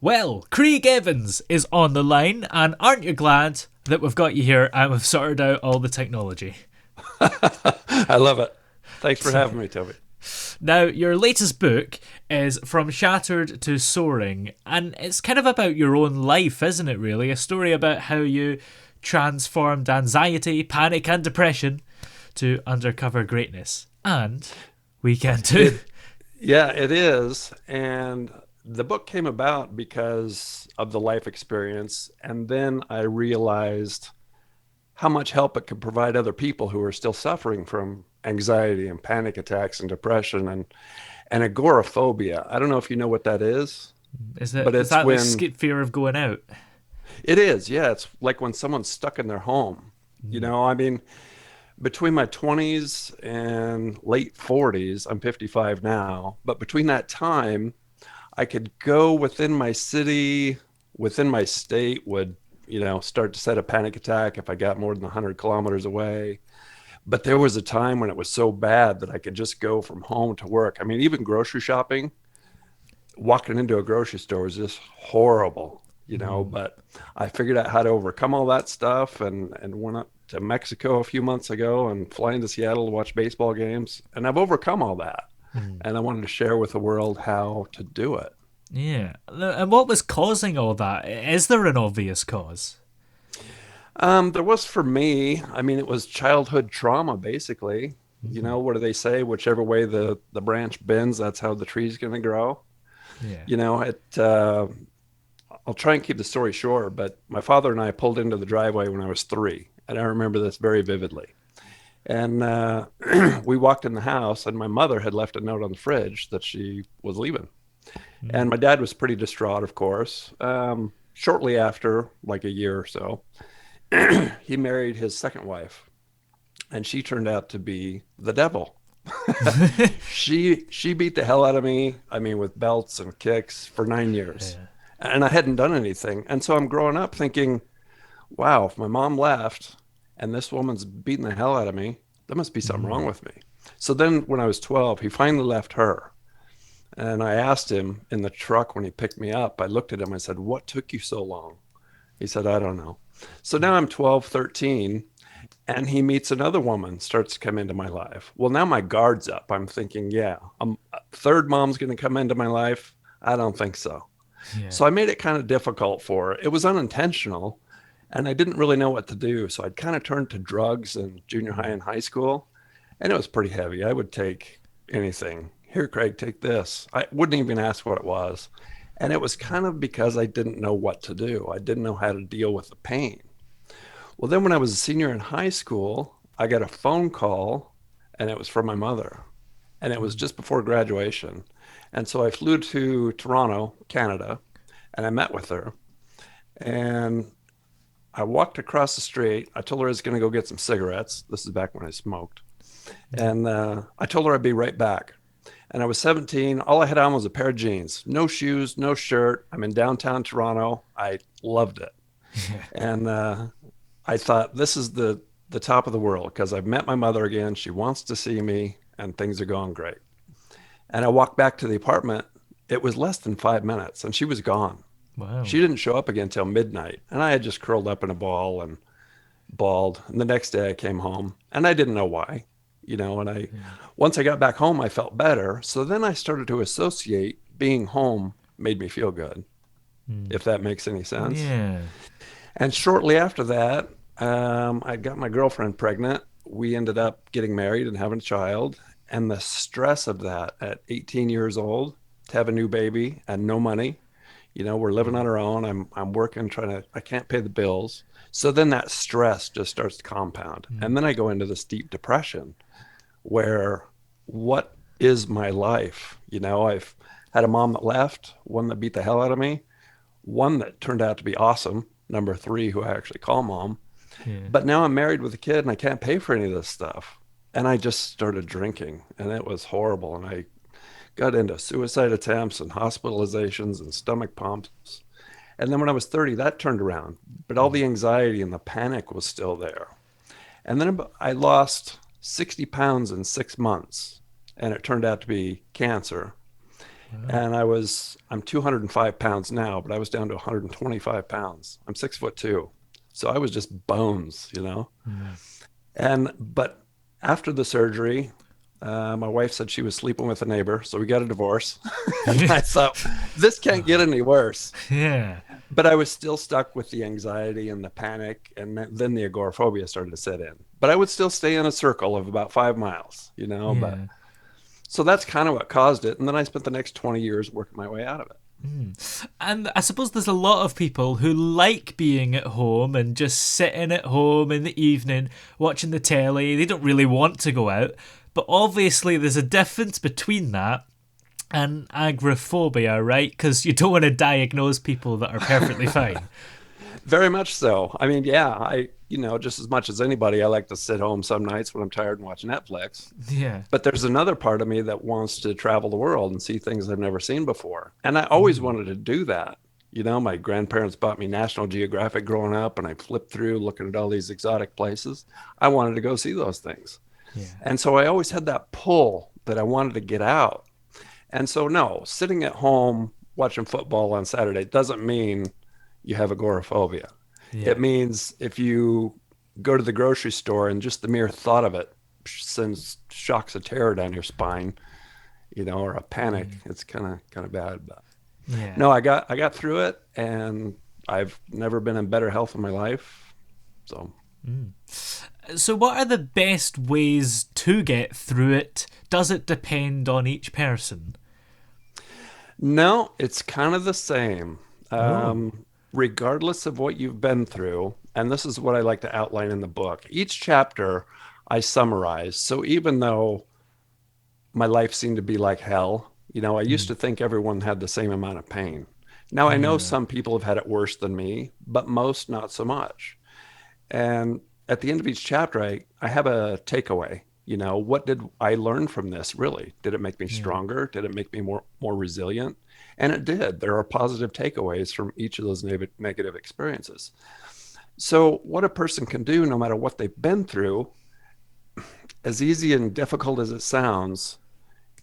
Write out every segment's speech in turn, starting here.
Well, Craig Evans is on the line, and aren't you glad that we've got you here and we've sorted out all the technology? I love it. Thanks for having me, Toby. Now, your latest book is From Shattered to Soaring, and it's kind of about your own life, isn't it, really? A story about how you transformed anxiety, panic, and depression to undercover greatness. And weekend too. It, yeah, it is. And the book came about because of the life experience. And then I realized how much help it could provide other people who are still suffering from anxiety and panic attacks and depression and agoraphobia. I don't know if you know what that is, Is but is it's that like when fear of going out? it is. Yeah, it's like when someone's stuck in their home. I mean, between my 20s and late 40s, I'm 55 now, but between that time, I could go within my city, within my state, would, start to set a panic attack if I got more than 100 kilometers away. But there was a time when it was so bad that I could just go from home to work. I mean, even grocery shopping, walking into a grocery store was just horrible, but I figured out how to overcome all that stuff and went up to Mexico a few months ago and flying to Seattle to watch baseball games. And I've overcome all that. Mm. And I wanted to share with the world how to do it. Yeah. And what was causing all that? Is there an obvious cause? There was for me, I mean, it was childhood trauma, basically. Mm. What do they say? Whichever way the branch bends, that's how the tree's going to grow. Yeah. I'll try and keep the story short, but my father and I pulled into the driveway when I was 3, and I remember this very vividly. And we walked in the house, and my mother had left a note on the fridge that she was leaving. Mm. And my dad was pretty distraught, of course. Shortly after, like a year or so, he married his second wife, and she turned out to be the devil. She beat the hell out of me. I mean, with belts and kicks for 9 years, Yeah. and I hadn't done anything. And so I'm growing up thinking, wow, if my mom left and this woman's beating the hell out of me, there must be something wrong Mm. with me. So then when I was 12, he finally left her. And I asked him in the truck when he picked me up, I looked at him, I said, what took you so long? He said, I don't know. So now I'm 12, 13, and he meets another woman, starts to come into my life. Well, now my guard's up. I'm thinking, yeah, third mom's going to come into my life. I don't think so. Yeah. So I made it kind of difficult for her. It was unintentional, and I didn't really know what to do. So I'd kind of turned to drugs in junior high and high school, and it was pretty heavy. I would take anything. Here, Craig, take this. I wouldn't even ask what it was. And it was kind of because I didn't know what to do. I didn't know how to deal with the pain. Well, then when I was a senior in high school, I got a phone call, and it was from my mother. And it was Mm. just before graduation. And so I flew to Toronto, Canada, and I met with her. And I walked across the street. I told her I was going to go get some cigarettes. This is back when I smoked. Mm. And I told her I'd be right back. And I was 17. All I had on was a pair of jeans, no shoes, no shirt. I'm in downtown Toronto. I loved it. And I thought, this is the top of the world because I've met my mother again. She wants to see me, and things are going great. And I walked back to the apartment. It was less than 5 minutes, and she was gone. Wow. She didn't show up again till midnight. And I had just curled up in a ball and bawled. And the next day I came home, and I didn't know why, and Yeah. once I got back home, I felt better. So then I started to associate being home made me feel good, Mm. if that makes any sense. Yeah. And shortly after that, I got my girlfriend pregnant. We ended up getting married and having a child. And the stress of that at 18 years old to have a new baby and no money, we're living Yeah. on our own. I'm working, I can't pay the bills. So then that stress just starts to compound. Mm. And then I go into this deep depression where what is my life? I've had a mom that left, one that beat the hell out of me, one that turned out to be awesome, number 3, who I actually call mom. Yeah. But now I'm married with a kid and I can't pay for any of this stuff. And I just started drinking, and it was horrible. And I got into suicide attempts and hospitalizations and stomach pumps. And then when I was 30, that turned around, but all Mm. the anxiety and the panic was still there. And then I lost 60 pounds in 6 months, and it turned out to be cancer. And I'm 205 pounds now, but I was down to 125 pounds. I'm 6'2". So I was just bones, you know? Mm. But after the surgery, my wife said she was sleeping with a neighbor. So we got a divorce. And I thought, this can't get any worse. Yeah. But I was still stuck with the anxiety and the panic. And then the agoraphobia started to set in. But I would still stay in a circle of about 5 miles, you know? But Yeah. so that's kind of what caused it. And then I spent the next 20 years working my way out of it. And I suppose there's a lot of people who like being at home and just sitting at home in the evening watching the telly. They don't really want to go out. But obviously there's a difference between that and agoraphobia, right? Because you don't want to diagnose people that are perfectly fine. Very much so. I mean, yeah, just as much as anybody, I like to sit home some nights when I'm tired and watch Netflix. Yeah. But there's another part of me that wants to travel the world and see things I've never seen before. And I always wanted to do that. You know, my grandparents bought me National Geographic growing up, and I flipped through looking at all these exotic places. I wanted to go see those things. Yeah. And so I always had that pull that I wanted to get out. And so, no, sitting at home watching football on Saturday doesn't mean you have agoraphobia. Yeah. It means if you go to the grocery store and just the mere thought of it sends shocks of terror down your spine, you know, or a panic, it's kind of bad. But Yeah. no, I got through it, and I've never been in better health in my life. So. So what are the best ways to get through it? Does it depend on each person? No, it's kind of the same. Oh. Regardless of what you've been through, and this is what I like to outline in the book, each chapter I summarize. So even though my life seemed to be like hell, you know, I used to think everyone had the same amount of pain. Now I know Yeah. some people have had it worse than me, but most not so much. And at the end of each chapter, I have a takeaway. You know, what did I learn from this really? Did it make me Yeah. stronger? Did it make me more resilient? And it did. There are positive takeaways from each of those negative experiences. So what a person can do, no matter what they've been through, as easy and difficult as it sounds,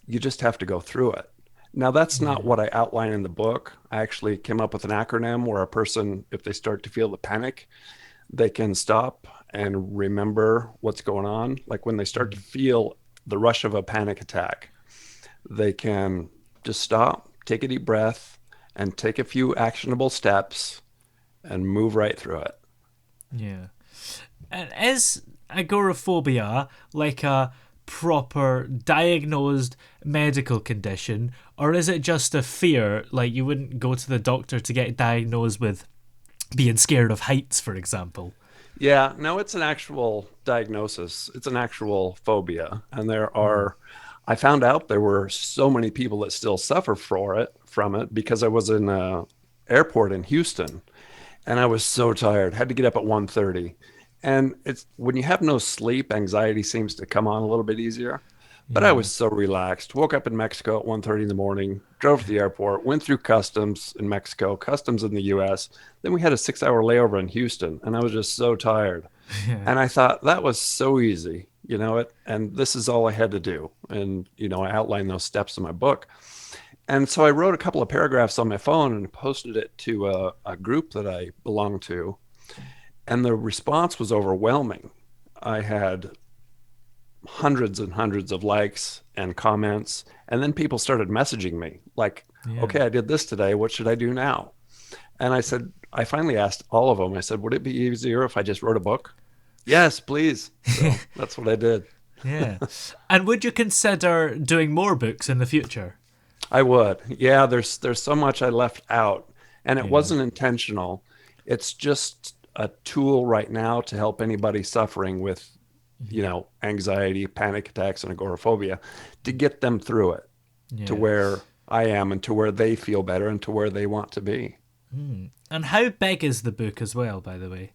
you just have to go through it. Now, that's not Yeah. what I outline in the book. I actually came up with an acronym where a person, if they start to feel the panic, they can stop and remember what's going on. Like when they start to feel the rush of a panic attack, they can just stop, take a deep breath, and take a few actionable steps and move right through it. Yeah. And is agoraphobia like a proper diagnosed medical condition, or is it just a fear? Like you wouldn't go to the doctor to get diagnosed with being scared of heights, for example. Yeah, no, it's an actual diagnosis. It's an actual phobia. And I found out there were so many people that still suffer from it because I was in a airport in Houston and I was so tired, had to get up at 1:30. And it's when you have no sleep, anxiety seems to come on a little bit easier. But I Yeah. was so relaxed. Woke up in Mexico at 1:30 in the morning, drove to the airport, went through customs in Mexico, customs in the US. Then we had a 6-hour layover in Houston, and I was just so tired. Yeah. And I thought that was so easy, you know it, and this is all I had to do. And I outlined those steps in my book. And so I wrote a couple of paragraphs on my phone and posted it to a group that I belong to. And the response was overwhelming. I had hundreds and hundreds of likes and comments. And then people started messaging me like, Yeah. okay, I did this today. What should I do now? And I finally asked all of them, I said, would it be easier if I just wrote a book? Yes, please. So that's what I did. Yeah. And would you consider doing more books in the future? I would. Yeah, there's so much I left out, and it Yeah. wasn't intentional. It's just a tool right now to help anybody suffering with, anxiety, panic attacks, and agoraphobia to get them through it to Yeah. where I am and to where they feel better and to where they want to be. And how big is the book as well, by the way?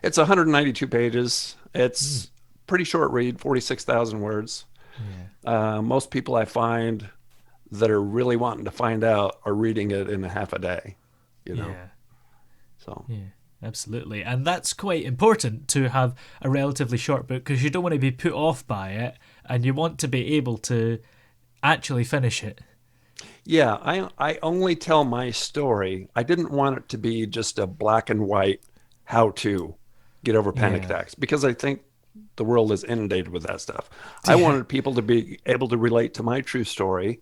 It's 192 pages. It's pretty short read, 46,000 words. Yeah. Most people I find that are really wanting to find out are reading it in a half a day, Yeah. So. Yeah. Absolutely. And that's quite important to have a relatively short book because you don't want to be put off by it and you want to be able to actually finish it. Yeah, I only tell my story. I didn't want it to be just a black and white how to get over panic Yeah. attacks because I think the world is inundated with that stuff. I Yeah. wanted people to be able to relate to my true story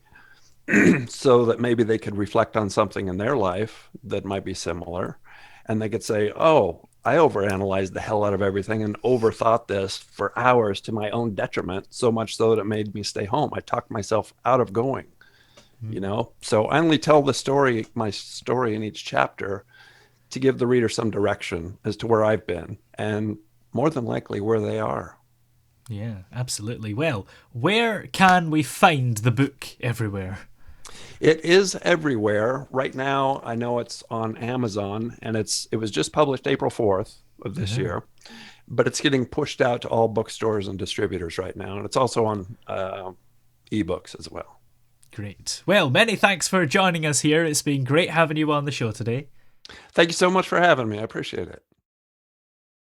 so that maybe they could reflect on something in their life that might be similar and they could say, "Oh, I overanalyzed the hell out of everything and overthought this for hours to my own detriment, so much so that it made me stay home. I talked myself out of going." So I only tell the story, my story in each chapter to give the reader some direction as to where I've been and more than likely where they are. Yeah, absolutely. Well, where can we find the book everywhere? It is everywhere right now. I know it's on Amazon, and it was just published April 4th of this year, but it's getting pushed out to all bookstores and distributors right now, and it's also on ebooks as well. Great. Well, many thanks for joining us here. It's been great having you on the show today. Thank you so much for having me. I appreciate it.